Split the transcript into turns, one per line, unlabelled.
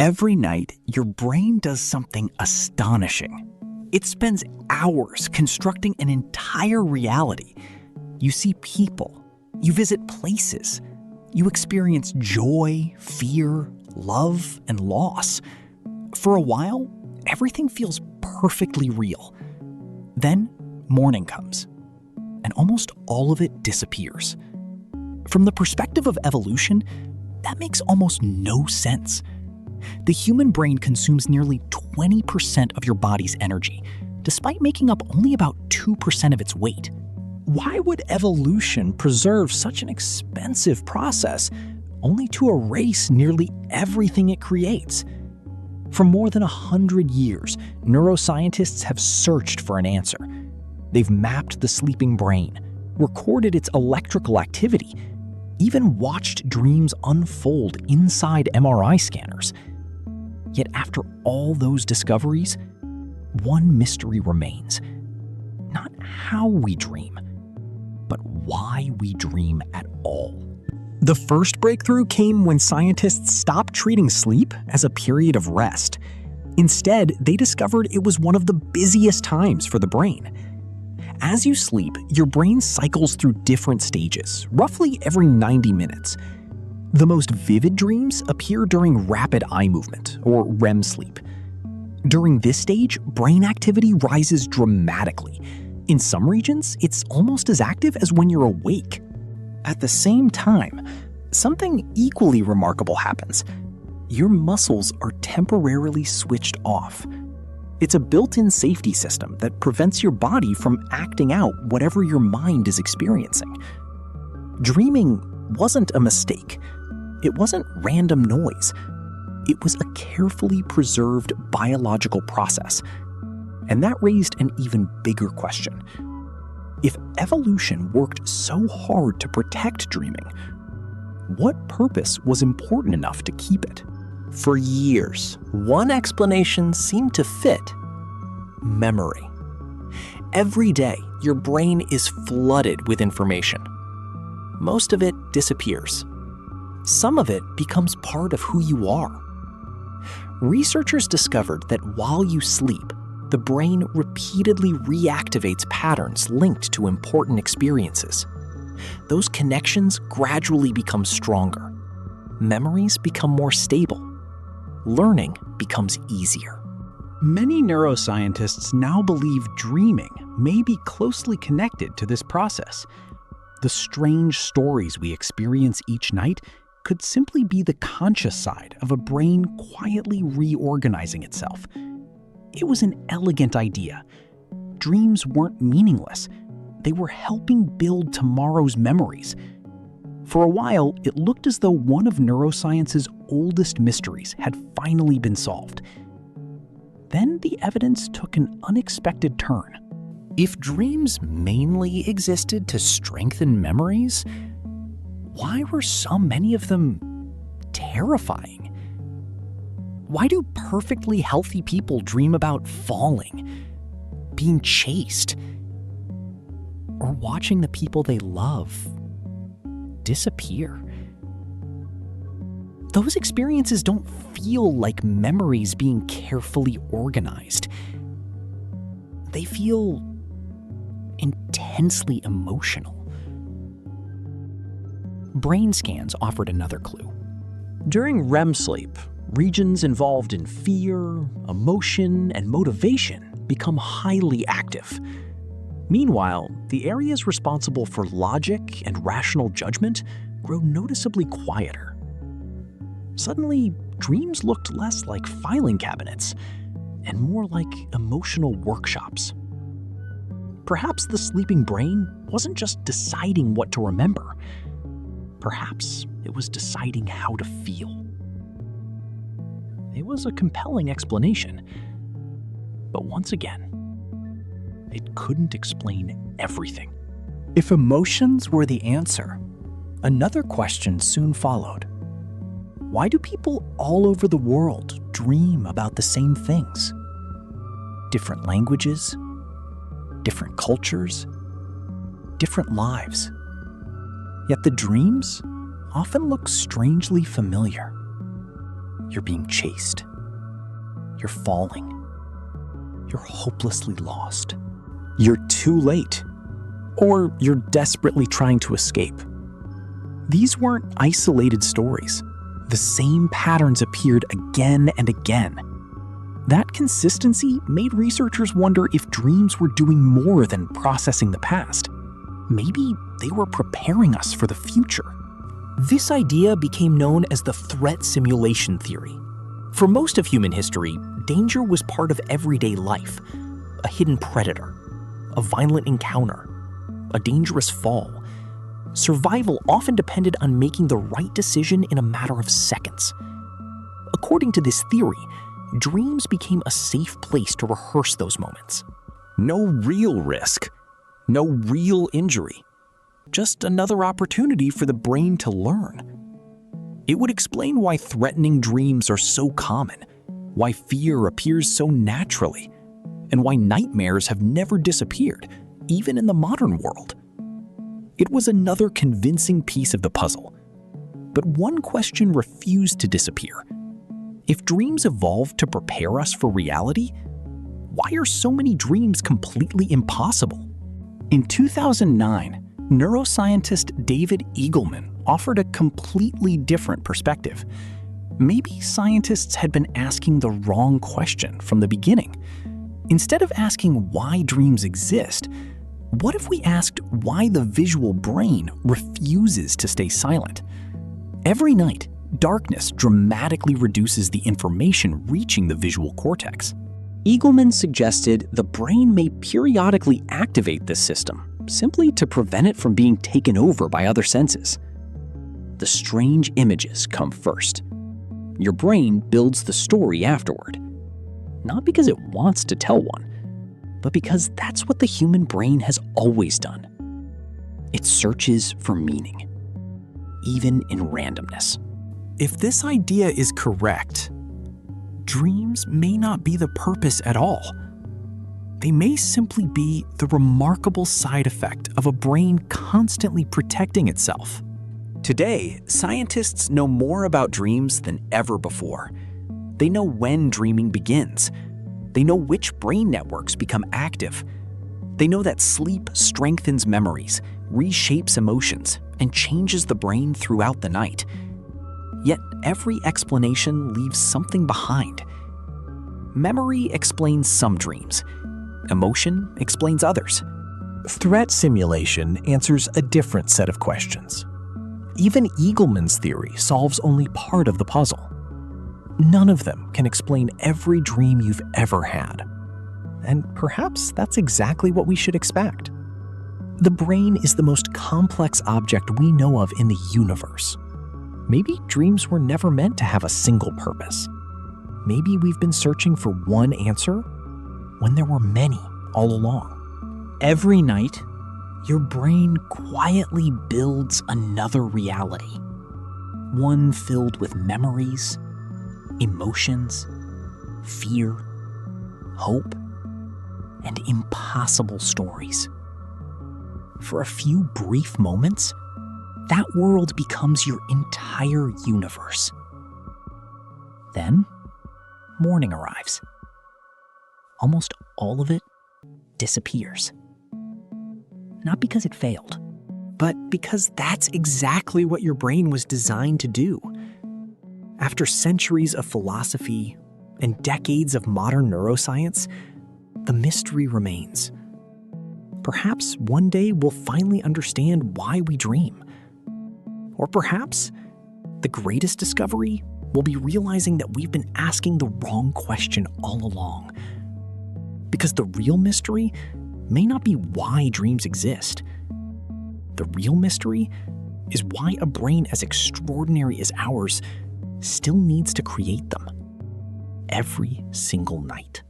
Every night, your brain does something astonishing. It spends hours constructing an entire reality. You see people, you visit places, you experience joy, fear, love, and loss. For a while, everything feels perfectly real. Then, morning comes, and almost all of it disappears. From the perspective of evolution, that makes almost no sense. The human brain consumes nearly 20% of your body's energy, despite making up only about 2% of its weight. Why would evolution preserve such an expensive process only to erase nearly everything it creates? For more than 100 years, neuroscientists have searched for an answer. They've mapped the sleeping brain, recorded its electrical activity, even watched dreams unfold inside MRI scanners. Yet after all those discoveries, one mystery remains. Not how we dream, but why we dream at all. The first breakthrough came when scientists stopped treating sleep as a period of rest. Instead, they discovered it was one of the busiest times for the brain. As you sleep, your brain cycles through different stages, roughly every 90 minutes. The most vivid dreams appear during rapid eye movement, or REM sleep. During this stage, brain activity rises dramatically. In some regions, it's almost as active as when you're awake. At the same time, something equally remarkable happens. Your muscles are temporarily switched off. It's a built-in safety system that prevents your body from acting out whatever your mind is experiencing. Dreaming wasn't a mistake. It wasn't random noise. It was a carefully preserved biological process. And that raised an even bigger question. If evolution worked so hard to protect dreaming, what purpose was important enough to keep it? For years, one explanation seemed to fit: memory. Every day, your brain is flooded with information. Most of it disappears. Some of it becomes part of who you are. Researchers discovered that while you sleep, the brain repeatedly reactivates patterns linked to important experiences. Those connections gradually become stronger. Memories become more stable. Learning becomes easier. Many neuroscientists now believe dreaming may be closely connected to this process. The strange stories we experience each night could simply be the conscious side of a brain quietly reorganizing itself. It was an elegant idea. Dreams weren't meaningless. They were helping build tomorrow's memories. For a while, it looked as though one of neuroscience's oldest mysteries had finally been solved. Then the evidence took an unexpected turn. If dreams mainly existed to strengthen memories, why were so many of them terrifying? Why do perfectly healthy people dream about falling, being chased, or watching the people they love disappear? Those experiences don't feel like memories being carefully organized. They feel intensely emotional. Brain scans offered another clue. During REM sleep, regions involved in fear, emotion, and motivation become highly active. Meanwhile, the areas responsible for logic and rational judgment grow noticeably quieter. Suddenly, dreams looked less like filing cabinets and more like emotional workshops. Perhaps the sleeping brain wasn't just deciding what to remember. Perhaps it was deciding how to feel. It was a compelling explanation. But once again, it couldn't explain everything. If emotions were the answer, another question soon followed. Why do people all over the world dream about the same things? Different languages, different cultures, different lives. Yet the dreams often look strangely familiar. You're being chased. You're falling. You're hopelessly lost. You're too late. Or you're desperately trying to escape. These weren't isolated stories. The same patterns appeared again and again. That consistency made researchers wonder if dreams were doing more than processing the past. Maybe they were preparing us for the future. This idea became known as the threat simulation theory. For most of human history, danger was part of everyday life. A hidden predator, a violent encounter, a dangerous fall. Survival often depended on making the right decision in a matter of seconds. According to this theory, dreams became a safe place to rehearse those moments. No real risk, no real injury, just another opportunity for the brain to learn. It would explain why threatening dreams are so common, why fear appears so naturally, and why nightmares have never disappeared, even in the modern world. It was another convincing piece of the puzzle. But one question refused to disappear. If dreams evolved to prepare us for reality, why are so many dreams completely impossible? In 2009, neuroscientist David Eagleman offered a completely different perspective. Maybe scientists had been asking the wrong question from the beginning. Instead of asking why dreams exist, what if we asked why the visual brain refuses to stay silent? Every night, darkness dramatically reduces the information reaching the visual cortex. Eagleman suggested the brain may periodically activate this system, simply to prevent it from being taken over by other senses. The strange images come first. Your brain builds the story afterward. Not because it wants to tell one, but because that's what the human brain has always done. It searches for meaning, even in randomness. If this idea is correct, dreams may not be the purpose at all. They may simply be the remarkable side effect of a brain constantly protecting itself. Today, scientists know more about dreams than ever before. They know when dreaming begins. They know which brain networks become active. They know that sleep strengthens memories, reshapes emotions, and changes the brain throughout the night. Yet every explanation leaves something behind. Memory explains some dreams. Emotion explains others. Threat simulation answers a different set of questions. Even Eagleman's theory solves only part of the puzzle. None of them can explain every dream you've ever had. And perhaps that's exactly what we should expect. The brain is the most complex object we know of in the universe. Maybe dreams were never meant to have a single purpose. Maybe we've been searching for one answer when there were many all along. Every night, your brain quietly builds another reality. One filled with memories, emotions, fear, hope, and impossible stories. For a few brief moments, that world becomes your entire universe. Then, morning arrives. Almost all of it disappears. Not because it failed, but because that's exactly what your brain was designed to do. After centuries of philosophy and decades of modern neuroscience, the mystery remains. Perhaps one day we'll finally understand why we dream. Or perhaps the greatest discovery will be realizing that we've been asking the wrong question all along. Because the real mystery may not be why dreams exist. The real mystery is why a brain as extraordinary as ours still needs to create them every single night.